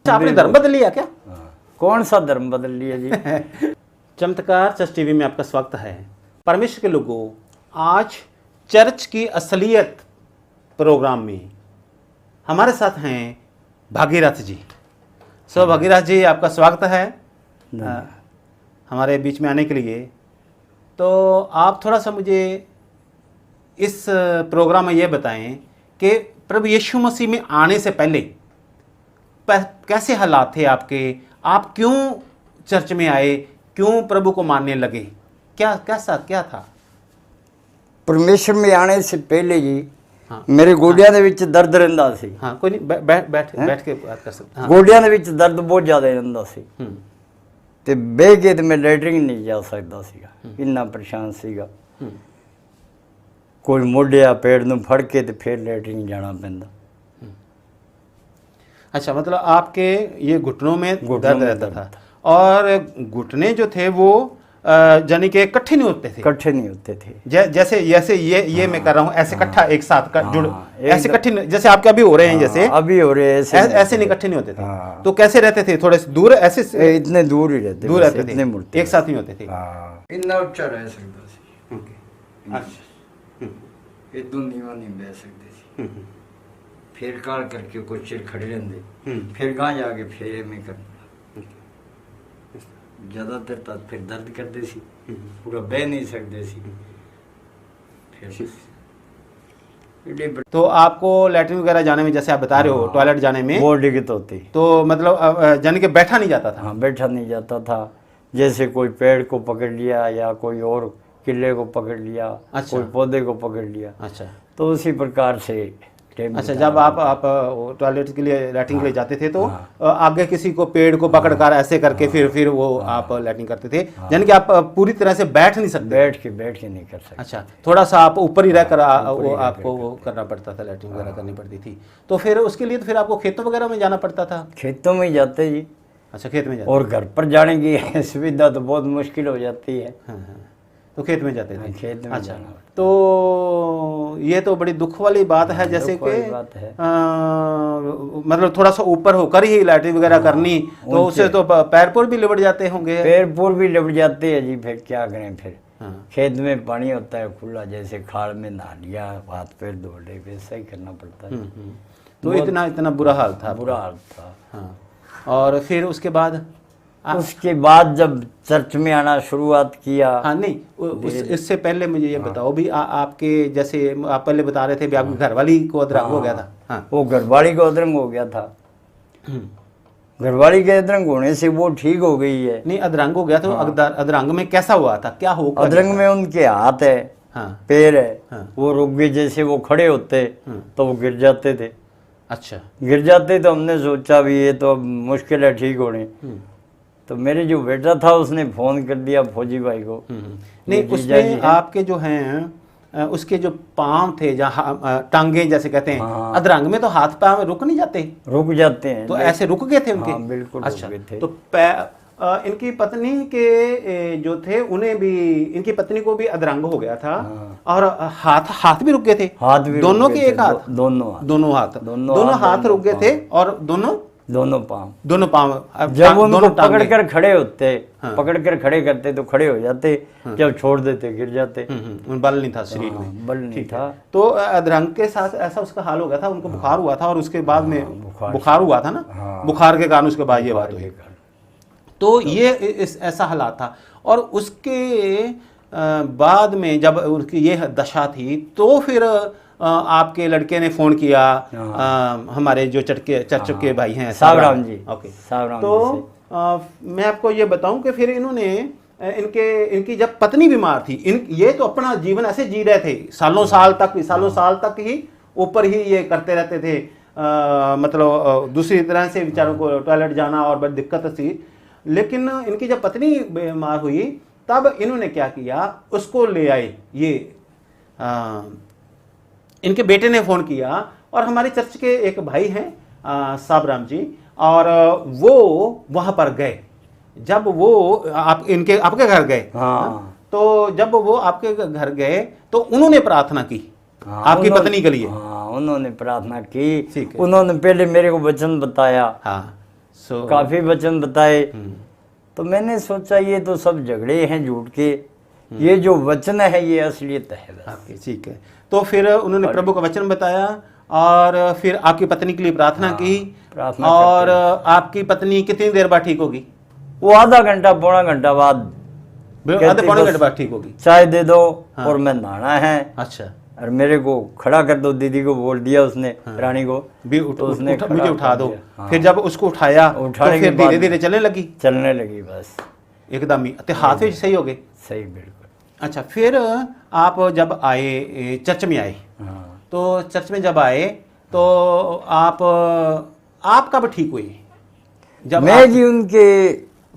आपने धर्म बदल लिया क्या? कौन सा धर्म बदल लिया जी? चमत्कार चर्च टीवी में आपका स्वागत है। परमेश्वर के लोगों, आज चर्च की असलियत प्रोग्राम में हमारे साथ हैं भागीरथ जी। सो भागीरथ जी, आपका स्वागत है हमारे बीच में आने के लिए। तो आप थोड़ा सा मुझे इस प्रोग्राम में ये बताएं कि प्रभु यीशु मसीह में आने से पहले कैसे हालात थे आपके? आप क्यों चर्च में आए? क्यों प्रभु को मानने लगे? क्या था? परमेश्वर में आने से पहले जी हाँ। मेरे गोडियां दे विच दर्द रहिंदा सी। हाँ, कोई नहीं, बैठ के बात कर सकते। हाँ। गोडियां दे विच दर्द बहुत ज्यादा रहिंदा सी ते बह के ते मैं लैटरिन नहीं जा सकदा सीगा, इन्ना परेशान सीगा। कोई मोढिया पेड़ नूं फड़ के ते फिर लैटरिन जाना पैंदा। अच्छा, मतलब आपके ये घुटनों में दर्द रहता था और घुटने जो थे वो यानी कि इकट्ठे नहीं होते थे। जैसे ये मैं कर रहा हूँ, ऐसे इकट्ठा एक साथ जुड़, ऐसे इकट्ठे जैसे आपके अभी हो रहे हैं, जैसे अभी हो रहे हैं ऐसे नहीं, इकट्ठे नहीं होते थे। तो कैसे रहते थे? थोड़े से दूर, ऐसे इतने दूर ही रहते थे, एक साथ नहीं होते थे। इतना ऊंचा रह सकता सी। अच्छा, इदू नीवा नहीं बह सकते सी। फिर काल करके कुछ चिर खड़े रहंदे, फिर गां जाके फिर में कर ज्यादातर तक फिर दर्द करते सी, पूरा बह नहीं सकते सी। फिर तो आपको लैट्रिन वगैरह जाने में, जैसे आप बता रहे हो, टॉयलेट जाने में बहुत दिक्कत होती, तो मतलब यानी कि बैठा नहीं जाता था? हाँ, बैठा नहीं जाता था। जैसे कोई पेड़ को पकड़ लिया या कोई और किले को पकड़ लिया। अच्छा। कोई पौधे को पकड़ लिया। अच्छा, तो उसी प्रकार से। अच्छा, जब आप टॉयलेट के लिए, लैट्रिन के लिए जाते थे तो आगे किसी को पेड़ को पकड़कर ऐसे करके फिर वो आप लैट्रिन करते थे, यानी कि आप पूरी तरह से बैठ नहीं सकते? बैठ के नहीं कर सकते। अच्छा, थोड़ा सा आप ऊपर ही रहकर आपको वो करना पड़ता था, लैट्रिन वगैरह करनी पड़ती थी। तो फिर उसके लिए तो फिर आपको खेतों वगैरह में जाना पड़ता था? खेतों में ही जाते जी। अच्छा, खेत में जाते। और घर पर जाने की सुविधा तो बहुत मुश्किल हो जाती है। हाँ, तो खेत में जाते थे? खेत में। अच्छा, तो ये तो बड़ी दुख वाली बात है। जैसे कि मतलब थोड़ा सा ऊपर होकर ही लैट्रिन वगैरह करनी, तो उससे तो पैर पर भी लिपट जाते होंगे? पैर पर भी लिपट जाते हैं जी। फिर क्या करें? फिर खेत में पानी होता है खुला, जैसे खाल में नहा लिया, हाथ पैर धो ले, वैसा ही करना पड़ता है। तो इतना बुरा हाल था? बुरा हाल था। हाँ, और फिर उसके बाद जब चर्च में आना शुरुआत किया। हाँ, नहीं, इससे पहले मुझे ये बताओ भी, आपके जैसे आप पहले बता रहे थे भी आपकी घरवाली को अधरंग हो गया था। हाँ, वो घरवाली को अधरंग हो गया था। घरवाली के अधरंग होने से वो ठीक हो गई है। नहीं, अधरंग हो गया था। अधरंग में कैसा हुआ था? क्या हो? अधरंग में उनके हाथ है, पैर है, वो रुक गए। जैसे वो खड़े होते तो वो गिर जाते थे। अच्छा, गिर जाते तो हमने सोचा भी ये तो अब मुश्किल है ठीक होने। तो मेरे जो बेटा था उसने फोन कर दिया फौजी भाई को। नहीं, उसमें आपके जो हैं उसके जो पांव थे, जहाँ टांगे जैसे कहते हैं, अधरंग में तो हाथ पांव रुक नहीं जाते? रुक जाते हैं। तो ऐसे रुक गए थे उनके? बिल्कुल। अच्छा, रुक गए थे। तो इनकी पत्नी के जो थे, उन्हें भी, इनकी पत्नी को भी अधरंग हो गया था। और हाथ भी रुक गए थे? हाथ भी दोनों के एक हाथ? दोनों हाथ रुक गए थे। और दोनों पांव जब उनको पकड़कर खड़े होते, पकड़कर खड़े करते तो खड़े हो जाते, जब छोड़ देते गिर जाते। बल नहीं था शरीर में? बल नहीं था। तो अधरंग के साथ ऐसा उसका हाल हो गया था। उनको बुखार हुआ था और उसके बाद में बुखार हुआ था ना, बुखार के कारण उसके बाद ये बात हुई। तो ये ऐसा हालात था। और उसके बाद में जब उनकी ये दशा थी, तो फिर आपके लड़के ने फोन किया, हमारे जो चर्च के भाई हैं, सावराम जी। ओके, तो मैं आपको ये बताऊं कि फिर इन्होंने इनकी जब पत्नी बीमार थी, ये तो अपना जीवन ऐसे जी रहे थे, सालों साल तक ही ऊपर ही ये करते रहते थे। मतलब दूसरी तरह से बेचारों को टॉयलेट जाना और बड़ी दिक्कत थी। लेकिन इनकी जब पत्नी बीमार हुई, तब इन्होंने क्या किया, उसको ले आए। ये इनके बेटे ने फ़ोन किया और हमारे चर्च के एक भाई हैं साबराम जी, और वो वहाँ पर गए। जब वो आपके घर गए, तो जब वो आपके घर गए तो उन्होंने प्रार्थना की आपकी पत्नी के लिए। उन्होंने प्रार्थना की। उन्होंने पहले मेरे को वचन बताया। काफी वचन बताए। तो मैंने सोचा ये तो सब झगड़े हैं झूठ के, ये जो वचन है ये असलियत है बस। आपके ठीक है। तो फिर उन्होंने प्रभु का वचन बताया और फिर आपकी पत्नी के लिए प्रार्थना की। प्रार्थना और आपकी पत्नी कितनी देर बाद ठीक होगी? वो आधा घंटा पौना घंटा बाद आधे पौने घंटे बाद ठीक होगी। चाय दे दो और मैं नहाना है, अच्छा। और मेरे को खड़ा कर दो, दीदी को बोल दिया उसने, रानी को भी तो उसने मुझे उठा दो। हाँ। फिर जब उसको उठाया तो उठाने फिर के बाद धीरे धीरे चलने लगी। चलने लगी बस एकदम ही तो हाथ भी सही हो गए। सही बिल्कुल। अच्छा, फिर आप जब आए चर्च में आए, हाँ तो चर्च में जब आए तो आप कब ठीक हुए? जब मैं जी उनके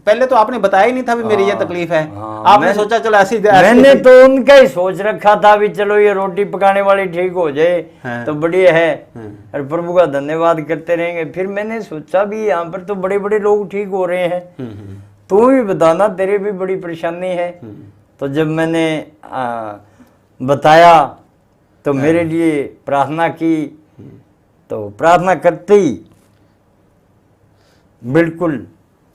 पहले तो आपने बताया ही नहीं था भी मेरी ये तकलीफ है। हाँ, आपने सोचा चलो ऐसी मैंने तो उनका ही सोच रखा था भी चलो ये रोटी पकाने वाली ठीक हो जाए हाँ। तो बढ़िया है और प्रभु का धन्यवाद करते रहेंगे। फिर मैंने सोचा भी यहाँ पर तो बड़े बड़े लोग ठीक हो रहे हैं, तू भी बताना तेरे भी बड़ी परेशानी है। तो जब मैंने बताया तो मेरे लिए प्रार्थना की, तो प्रार्थना करते ही बिल्कुल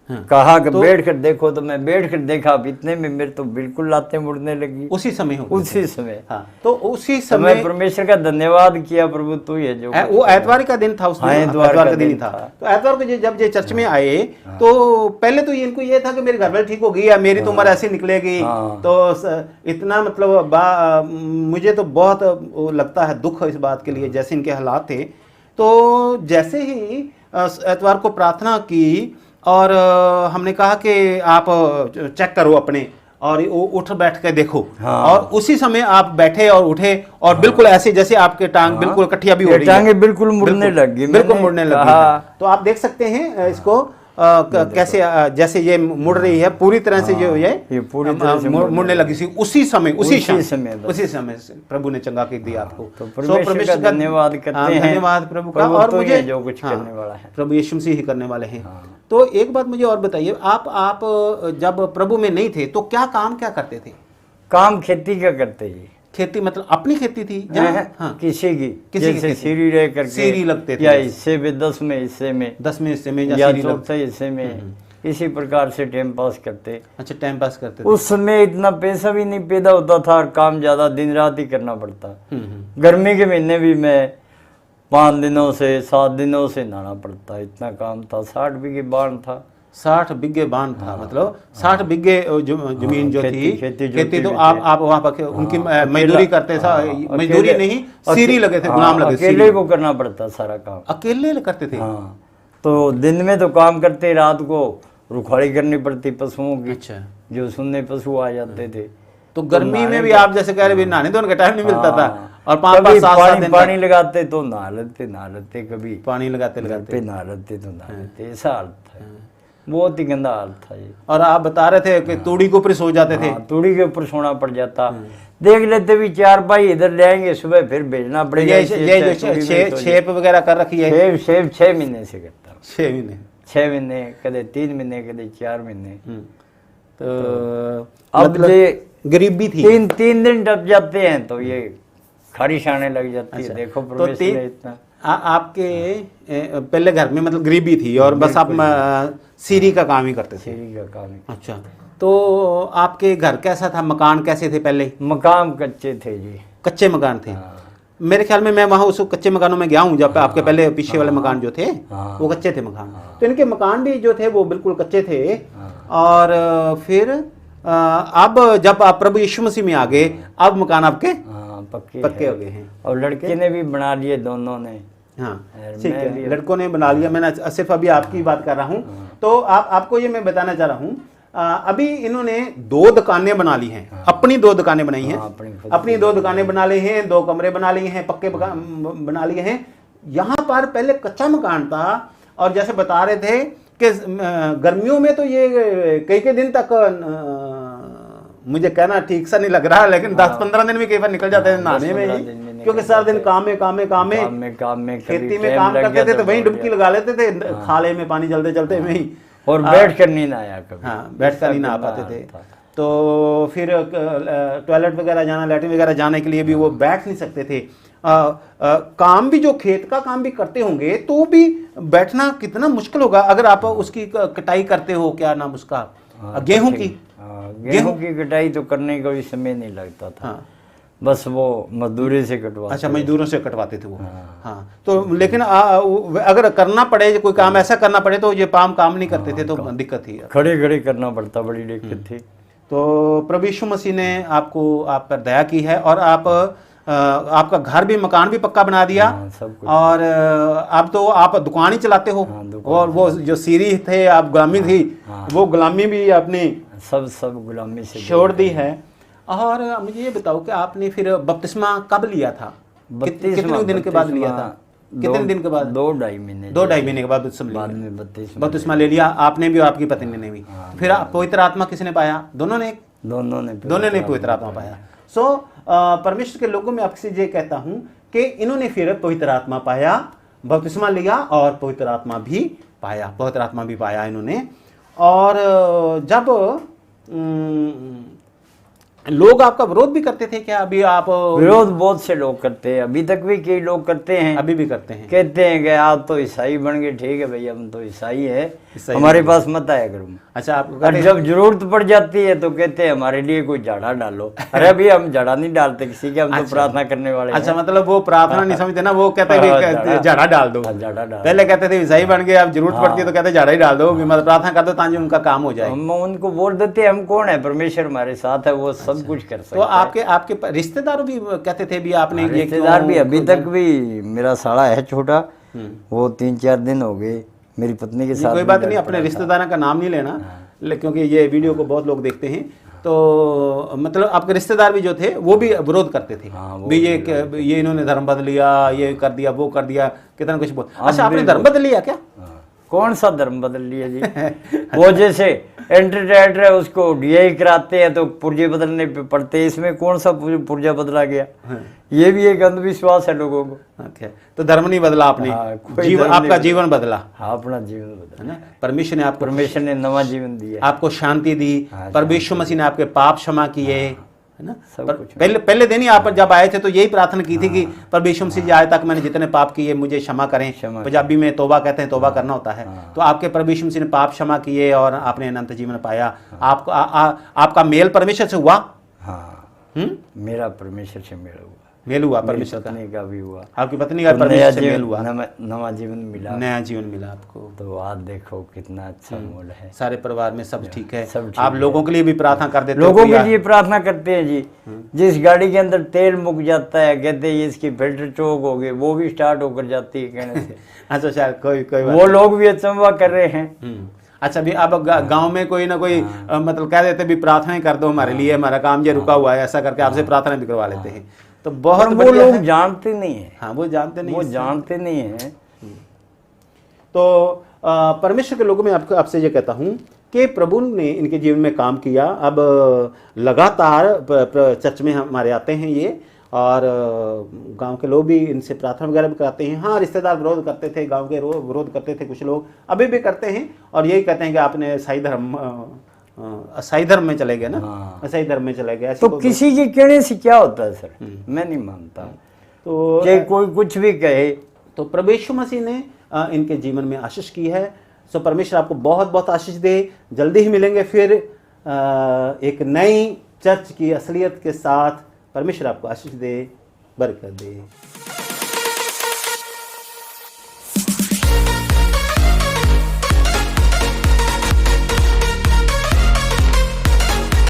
कहा कि बैठ कर देखो, तो मैं बैठ कर देखा, अब इतने में मेरे तो बिल्कुल लातें मुड़ने लगी उसी समय हो उसी समय। हाँ, तो उसी तो समय मैं परमेश्वर का धन्यवाद किया, प्रभु तू ही है जो वो एतवार का दिन था, उसमें हाँ, एतवार का दिन ही था। तो एतवार को जब ये चर्च में आए तो पहले तो इनको ये था कि मेरी घर वाली ठीक हो गई या मेरी तो उम्र ऐसी निकलेगी। तो इतना मतलब मुझे तो बहुत वो लगता है दुख इस बात के लिए, जैसे इनके हालात थे। तो जैसे ही एतवार को प्रार्थना की और हमने कहा कि आप चेक करो अपने और उठ बैठ के देखो। हाँ। और उसी समय आप बैठे और उठे और बिल्कुल ऐसे जैसे आपके टांग बिल्कुल कठिया भी हो रही है, टांगे बिल्कुल मुड़ने लगी, बिल्कुल मुड़ने लगी है। तो आप देख सकते हैं इसको कैसे जैसे ये मुड़ रही है पूरी तरह से, जो ये पूरी तरह से मुड़ने लगी थी उसी समय उसी समय से प्रभु ने चंगा कर दिया आपको। तो परमेश्वर का धन्यवाद करते हैं, धन्यवाद प्रभु का। और तो मुझे जो कुछ करने वाला है प्रभु यीशु मसीह ही करने वाले हैं। तो एक बात मुझे और बताइए, आप जब प्रभु में नहीं थे तो क्या करते थे? काम खेती का करते जी। खेती मतलब अपनी खेती थी? हाँ, किसी की जैसे सीरी रह करके सीरी लगते थे, या हिस्से में 10वें हिस्से में 10वें हिस्से में या चौथे हिस्से में, इसी प्रकार से टाइम पास करते। अच्छा, टाइम पास करते थे। उस समय इतना पैसा भी नहीं पैदा होता था और काम ज्यादा दिन रात ही करना पड़ता। गर्मी के महीने भी मैं 5 दिनों से 7 दिनों से नहाना पड़ता, इतना काम था। 60 बीघे बाण था। 60 बीघे बांध था। मतलब 60 बीघे जमीन जो थी खेती तो आप वहाँ पर उनकी मजदूरी करते था, मजदूरी नहीं सीरी लगे थे, गुलाम लगे। अकेले को करना पड़ता सारा काम, अकेले करते थे। हाँ, तो दिन में तो काम करते, रात को रुखवाड़ी करनी पड़ती पशुओं की। अच्छा, जो सुनने पशु आ जाते थे। तो गर्मी में भी आप जैसे कह रहे नहाने तो उनका टाइम नहीं मिलता था और 5-5-7 दिन पानी लगाते तो नहा लेते, कभी पानी लगाते नहा लेते तो नहा लेते, ऐसा हाल था। बहुत ही गंदा हाल था ये। और आप बता रहे थे कि तूड़ी के ऊपर सो जाते थे। तूड़ी के ऊपर सोना पड़ जाता। देख लेते भी 4 पाई इधर ले आएंगे, सुबह फिर भेजना पड़ेगा। ये जो शेप वगैरह कर रखी है, शेप 6 महीने से करता हूँ। 6 महीने कदे 3 महीने कदे 4 महीने। तो अब ये गरीबी थी, 3 दिन डब जाते हैं तो ये खारिश आने लग जाती है। देखो परमेश्वर ने इतना आपके पहले घर में मतलब गरीबी थी और बस आप सीरी का काम ही करते थे। सीरी का काम ही। अच्छा, तो आपके घर कैसा था, मकान कैसे थे पहले? मकान कच्चे थे जी, कच्चे मकान थे। मेरे ख्याल में मैं वहाँ उस कच्चे मकानों में गया हूँ जब आपके पहले पीछे वाले मकान जो थे वो कच्चे थे मकान। तो इनके मकान भी जो थे वो बिल्कुल कच्चे थे। और फिर अब जब आप प्रभु यीशु मसीह में आ गए, अब मकान आपके पक्के हो गए हैं। और लड़के ने भी बना लिए, दोनों ने। हाँ, ठीक है, लड़कों ने बना लिया। मैंने सिर्फ अभी आपकी बात कर रहा हूँ। तो आपको ये मैं बताना चाह रहा हूँ, अभी इन्होंने 2 दुकानें बना ली हैं, अपनी 2 दुकानें बनाई हैं, अपनी 2 दुकानें बना ली हैं, 2 कमरे बना लिए हैं, पक्के बना लिए हैं। यहाँ पर पहले कच्चा मकान था और जैसे बता रहे थे कि गर्मियों में तो ये कई दिन तक, मुझे कहना ठीक सा नहीं लग रहा, लेकिन 10-15 दिन में कई बार निकल जाते थे नहाने में, क्योंकि सारा दिन काम में खेती में काम करते थे तो वहीं डुबकी लगा लेते थे खाले में, पानी चलते चलते में ही। और बैठ कर नहीं नहाया कभी। हाँ, बैठ कर नहीं नहा पाते थे। तो फिर टॉयलेट वगैरह जाना, लैट्रिन वगैरह जाने के लिए भी वो बैठ नहीं सकते थे। काम भी, जो खेत का काम भी करते होंगे तो भी बैठना कितना मुश्किल होगा अगर आप उसकी कटाई करते हो, क्या नाम उसका, गेहूं की। गेहूं की कटाई तो करने का भी समय नहीं लगता था। हाँ, बस वो मजदूरी से कटवा। अच्छा, मजदूरों से कटवाते थे वो। हाँ, तो लेकिन अगर करना पड़े, कोई काम ऐसा करना पड़े तो ये काम नहीं करते थे, तो दिक्कत थी, खड़े खड़े करना पड़ता, बड़ी दिक्कत थी। तो प्रभु यीशु मसीह ने आपको, आप पर दया की है और आपका घर भी, मकान भी पक्का बना दिया। सब कुछ। और अब तो आप दुकान ही चलाते हो। और वो जो सीरी थे, आप गुलामी थी, वो गुलामी भी आपने सब गुलामी से छोड़ दी है। और मुझे ये बताओ कि आपने फिर बपतिस्मा कब लिया था? कितने दिन के बाद लिया था? कितने दिन के बाद? 2-2.5 महीने। 2-2.5 महीने के बाद बाद में बपतिस्मा ले लिया आपने भी और आपकी पत्नी ने भी। फिर पवित्र आत्मा किसने पाया? दोनों ने पवित्र आत्मा पाया। सो परमेश्वर के लोगों में आपसे ये कहता हूं कि इन्होंने फिर पवित्र आत्मा पाया, बपतिस्मा लिया और पवित्र आत्मा भी पाया इन्होंने। और जब लोग आपका विरोध भी करते थे क्या? अभी आप विरोध बहुत से लोग करते हैं, अभी तक भी कई लोग करते हैं, अभी भी करते हैं, कहते हैं कि आप तो ईसाई बन गए। ठीक है भैया, हम तो ईसाई है, हमारे पास मत आया करो। अच्छा, आप जब जरूरत पड़ जाती है तो कहते हैं हमारे लिए कोई झाड़ा डालो। अरे अभी हम झाड़ा नहीं डालते किसी के, हम तो प्रार्थना करने वाले। अच्छा, मतलब वो प्रार्थना नहीं समझते ना, वो कहते हैं झाड़ा डाल दो। पहले कहते थे ईसाई बन गए, अब जरूरत पड़ती है तो कहते झाड़ा ही डाल दो, मतलब प्रार्थना कर दो ताकि उनका काम हो जाए। हम उनको बोल देते हैं हम कौन है, परमेश्वर हमारे साथ है, वो सब कुछ कर सकते। तो आपके रिश्तेदार भी कहते थे भी आपने, रिश्तेदार भी अभी तक भी, मेरा साला है छोटा, वो 3-4 दिन हो गए मेरी पत्नी के साथ। कोई बात नहीं, अपने रिश्तेदारों का नाम नहीं लेना, क्योंकि ये वीडियो को बहुत लोग देखते हैं। तो मतलब आपके रिश्तेदार भी जो थे वो भी विरोध करते थे भी, ये इन्होंने धर्म बदल लिया, ये कर दिया, वो कर दिया, कितना कुछ बोल। अच्छा, आपने धर्म बदल लिया क्या? कौन सा धर्म बदल लिया जी? वो जैसे एंटरटेनर है उसको डीआई कराते हैं तो पुर्जे बदलने पे पड़ते हैं, इसमें कौन सा पुर्जा बदला गया? ये भी एक अंधविश्वास है लोगों को। अच्छा, तो धर्म नहीं बदला आपने, आपका जीवन बदला। हाँ, अपना जीवन बदला है ना। परमेश्वर ने नवा जीवन दिया, आपको शांति दी। परमेश्वर मसीह ने आपके पाप क्षमा किए, है ना। सब पहले दिन ही आप जब आए थे तो यही प्रार्थना की थी कि परमेश्वर मसीह आज तक मैंने जितने पाप किए मुझे क्षमा करें। पंजाबी में तौबा कहते हैं, तौबा करना होता है। तो आपके परमेश्वर मसीह ने पाप क्षमा किए और आपने अनंत जीवन पाया। आपको आपका मेल परमेश्वर से हुआ। मेरा परमेश्वर से मेल हुआ, परमेश्वर का भी हुआ, आपकी पत्नी का परमेश्वर से मेल हुआ, नया जीवन मिला आपको। तो आज देखो कितना अच्छा मूल है, सारे परिवार में सब ठीक है। आप लोगों के लिए भी प्रार्थना कर देते? लोगों के लिए प्रार्थना करते हैं जी। जिस गाड़ी के अंदर तेल मुक जाता है, कहते हैं इसकी फिल्टर चौक हो गई, वो भी स्टार्ट होकर जाती है कहने से। अच्छा, शायद कोई वो लोग भी अचंभा कर रहे हैं। अच्छा, भी अब गांव में कोई ना कोई मतलब कह देते भी प्रार्थना कर दो हमारे लिए, हमारा काम ये रुका हुआ है, ऐसा करके आपसे प्रार्थना भी करवा लेते हैं। तो बहुत वो लोग जानते नहीं है। हाँ, वो जानते नहीं है। तो परमेश्वर के लोगों में आपसे ये कहता हूँ कि प्रभु ने इनके जीवन में काम किया। अब लगातार चर्च में हमारे आते हैं ये, और गांव के लोग भी इनसे प्रार्थना वगैरह भी कराते हैं। हाँ, रिश्तेदार विरोध करते थे, गांव के विरोध करते थे, कुछ लोग अभी भी करते हैं और यही कहते हैं कि आपने ईसाई धर्म में चले गए ना। ईसाई धर्म में चले गए। तो किसी के कहने से क्या होता है सर? मैं नहीं मानता तो कोई कुछ भी कहे। तो प्रभु यीशु मसीह ने इनके जीवन में आशीष की है। सो परमेश्वर आपको बहुत बहुत आशीष दे। जल्दी ही मिलेंगे फिर एक नई चर्च की असलियत के साथ। परमेश्वर आपको आशीष दे, बरकत दे।